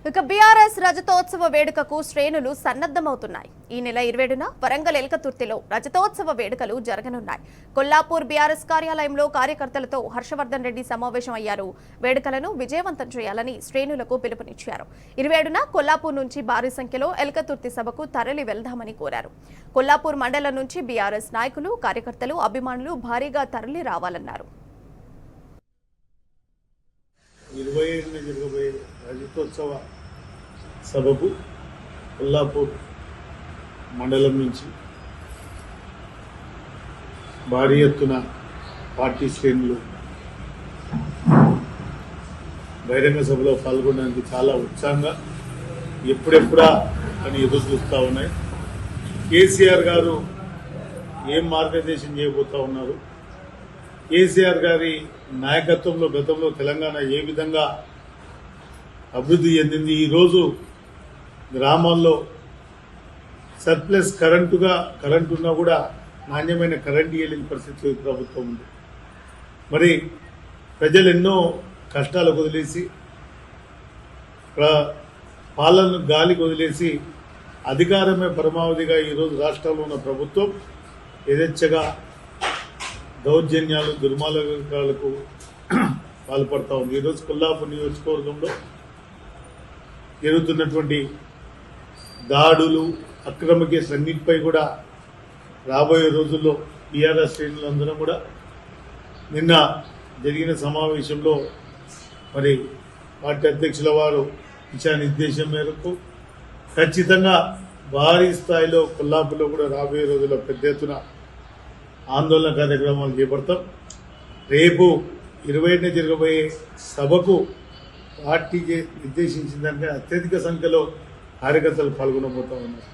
ఇక బీఆర్ఎస్ రజతోత్సవ వేడుకకు శ్రేణులు సన్నద్ధమవుతున్నాయి. ఈ నెల 27న వరంగల్ ఎల్కతుర్తిలో రజతోత్సవ వేడుకలు జరగనున్నాయి. కొల్లాపూర్ బీఆర్ఎస్ కార్యాలయంలో కార్యకర్తలతో హర్షవర్ధన్ రెడ్డి సమావేశం అయ్యారు. వేడుకలను విజయవంతం చేయాలని శ్రేణులకు పిలుపునిచ్చారు. 27న కొల్లాపూర్ నుంచి భారీ సంఖ్యలో ఎల్కతుర్తి సభకు తరలి వెళ్దామని కోరారు. కొల్లాపూర్ మండలం నుంచి బీఆర్ఎస్ నాయకులు, కార్యకర్తలు, అభిమానులు భారీగా తరలి రావాలన్నారు. 27న జరగబోయే రజతోత్సవ సభకు కొల్లాపూర్ మండలం నుంచి భారీ ఎత్తున పార్టీ శ్రేణులు బహిరంగ సభలో పాల్గొనడానికి చాలా ఉత్సాహంగా ఎప్పుడెప్పుడా అని ఎదురు చూస్తూ ఉన్నాయి. కేసీఆర్ గారు ఏం మార్గదర్శనం చేయబోతా ఉన్నారు, కేసీఆర్ గారి నాయకత్వంలో గతంలో తెలంగాణ ఏ విధంగా అభివృద్ధి చెందింది, ఈరోజు గ్రామాల్లో సర్ప్లస్ కరెంటు ఉన్నా కూడా నాణ్యమైన కరెంటు ఇవ్వలేని పరిస్థితి ప్రభుత్వం ఉంది. మరి ప్రజలు ఎన్నో కష్టాలకు వదిలేసి పాలనను గాలికి వదిలేసి అధికారమే పరమావధిగా ఈరోజు రాష్ట్రంలో ఉన్న ప్రభుత్వం యథేచ్ఛగా దౌర్జన్యాలు, దుర్మార్గాలకు పాల్పడతా ఉంది. ఈరోజు కొల్లాపూర్ నియోజకవర్గంలో జరుగుతున్నటువంటి దాడులు, అక్రమ కేసులు అన్నింటిపై కూడా రాబోయే రోజుల్లో టీఆర్ఎస్ శ్రేణులందరం కూడా నిన్న జరిగిన సమావేశంలో మరి పార్టీ అధ్యక్షుల వారు దిశానిర్దేశం మేరకు ఖచ్చితంగా భారీ స్థాయిలో కొల్లాపూర్లో కూడా రాబోయే రోజుల్లో పెద్ద ఎత్తున ఆందోళన కార్యక్రమాలు చేపడతాం. రేపు 27న జరగబోయే సభకు పార్టీ నిర్దేశించిన దానికంటే అత్యధిక సంఖ్యలో కార్యకర్తలు పాల్గొనబోతా ఉన్నారు.